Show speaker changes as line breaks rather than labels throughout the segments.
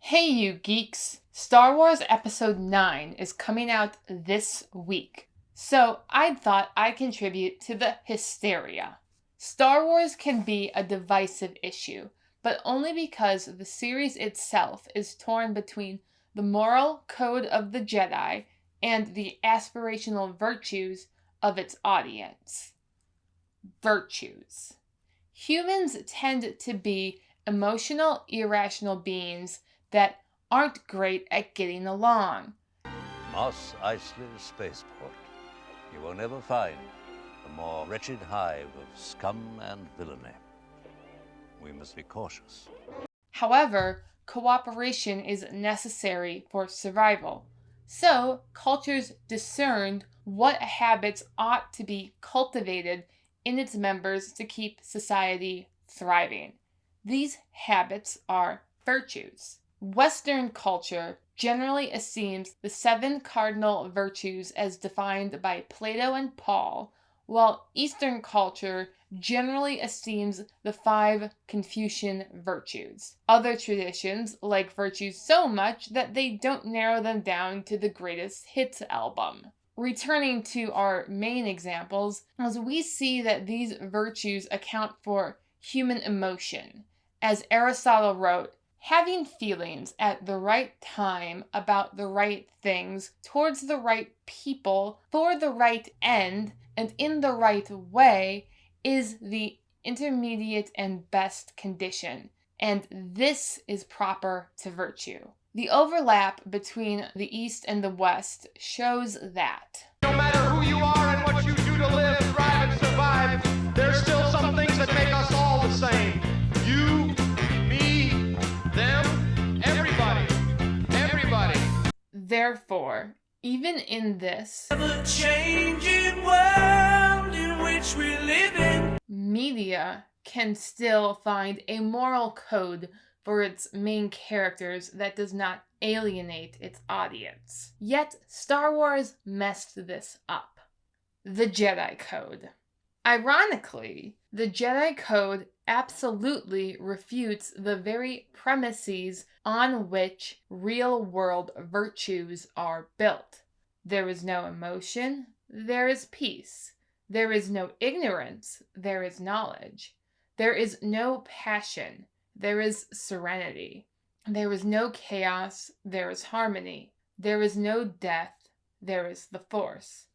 Hey you geeks! Star Wars Episode 9 is coming out this week, so I thought I'd contribute to the hysteria. Star Wars can be a divisive issue, but only because the series itself is torn between the moral code of the Jedi and the aspirational virtues of its audience. Virtues. Humans tend to be emotional, irrational beings that aren't great at getting along.
Mos Eisley Spaceport. You will never find a more wretched hive of scum and villainy. We must be cautious.
However, cooperation is necessary for survival. So, cultures discerned what habits ought to be cultivated in its members to keep society thriving. These habits are virtues. Western culture generally assumes the 7 cardinal virtues as defined by Plato and Paul, while Eastern culture generally esteems the 5 Confucian virtues. Other traditions like virtues so much that they don't narrow them down to the greatest hits album. Returning to our main examples, as we see that these virtues account for human emotion. As Aristotle wrote, having feelings at the right time about the right things, towards the right people, for the right end, and in the right way, is the intermediate and best condition, and this is proper to virtue. The overlap between the East and the West shows that.
No matter who you are and what you do to live, thrive, and survive, there's still some things that make us all the same. You, me, them, everybody.
Therefore, even in this
ever-changing world in which we live in,
media can still find a moral code for its main characters that does not alienate its audience. Yet, Star Wars messed this up. The Jedi Code. Ironically, the Jedi Code absolutely refutes the very premises on which real-world virtues are built. There is no emotion, there is peace. There is no ignorance, there is knowledge. There is no passion, there is serenity. There is no chaos, there is harmony. There is no death, there is the Force.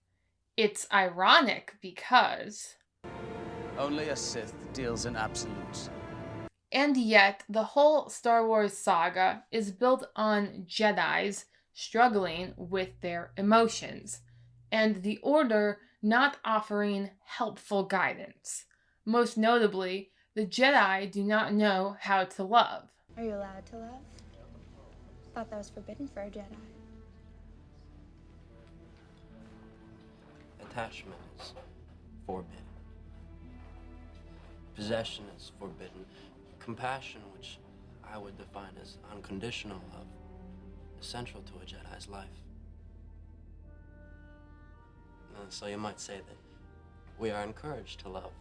It's ironic because
only a Sith deals in absolutes.
And yet, the whole Star Wars saga is built on Jedis struggling with their emotions, and the Order not offering helpful guidance. Most notably, the Jedi do not know how to love.
Are you allowed to love? Thought that was forbidden for a Jedi.
Attachment is forbidden. Possession is forbidden. Compassion, which I would define as unconditional love, is central to a Jedi's life. And so you might say that we are encouraged to love.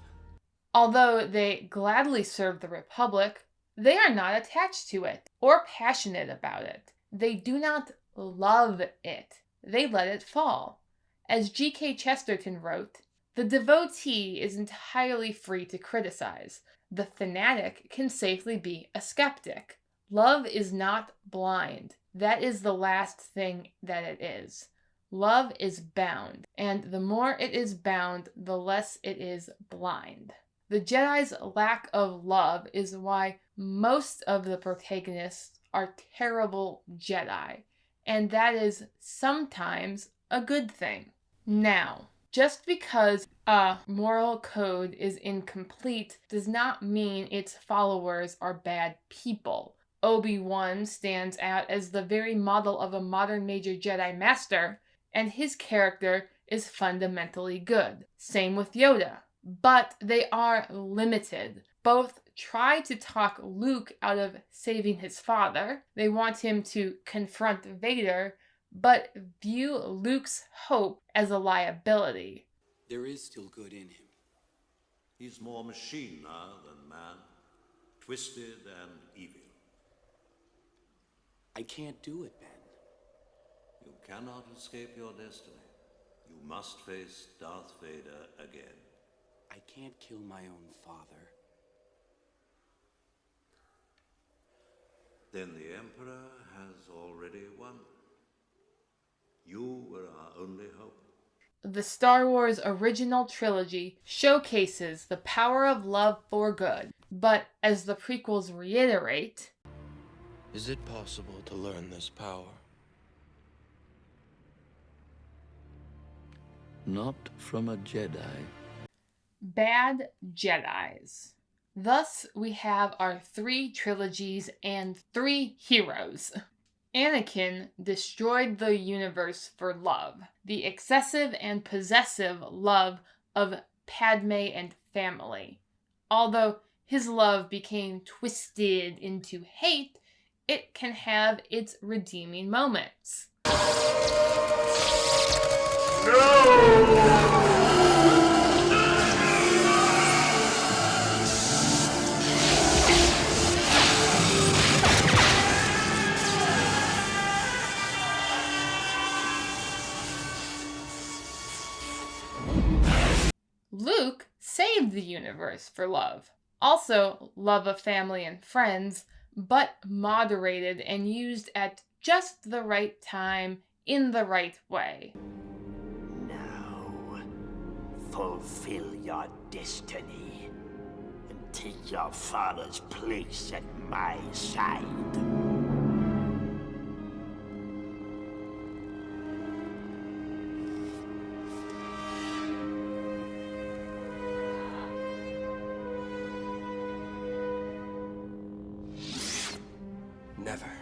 Although they gladly serve the Republic, they are not attached to it or passionate about it. They do not love it. They let it fall. As G.K. Chesterton wrote, the devotee is entirely free to criticize. The fanatic can safely be a skeptic. Love is not blind. That is the last thing that it is. Love is bound, and the more it is bound, the less it is blind. The Jedi's lack of love is why most of the protagonists are terrible Jedi, and that is sometimes a good thing. Now, just because a moral code is incomplete does not mean its followers are bad people. Obi-Wan stands out as the very model of a modern major Jedi master, and his character is fundamentally good. Same with Yoda. But they are limited. Both try to talk Luke out of saving his father. They want him to confront Vader, but view Luke's hope as a liability.
There is still good in him.
He's more machine now than man, twisted and evil.
I can't do it, Ben.
You cannot escape your destiny. You must face Darth Vader again.
I can't kill my own father.
Then the Emperor has already won. You were our only hope.
The Star Wars original trilogy showcases the power of love for good, but as the prequels reiterate,
Is it possible to learn this power?
Not from a Jedi.
bad Jedis. Thus, we have our 3 trilogies and 3 heroes. Anakin destroyed the universe for love, the excessive and possessive love of Padme and family. Although his love became twisted into hate, it can have its redeeming moments. Luke saved the universe for love. Also, love of family and friends, but moderated and used at just the right time in the right way.
Now, fulfill your destiny and take your father's place at my side.
Never.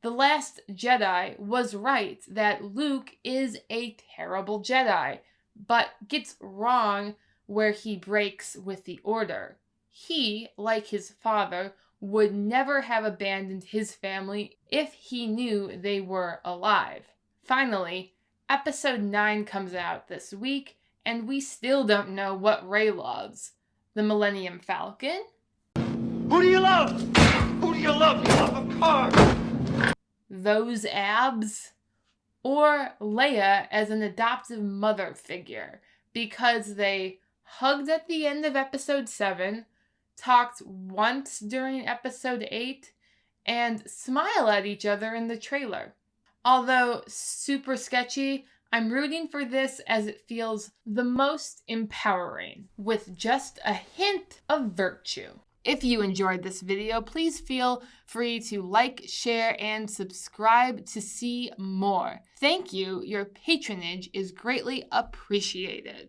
The Last Jedi was right that Luke is a terrible Jedi, but gets wrong where he breaks with the Order. He, like his father, would never have abandoned his family if he knew they were alive. Finally, Episode 9 comes out this week, and we still don't know what Rey loves. The Millennium Falcon?
Who do you love? Who do you love? You love a car.
Those abs? Or Leia as an adoptive mother figure, because they hugged at the end of Episode 7, talked once during Episode 8, and smile at each other in the trailer. Although super sketchy, I'm rooting for this as it feels the most empowering, with just a hint of virtue. If you enjoyed this video, please feel free to like, share, and subscribe to see more. Thank you. Your patronage is greatly appreciated.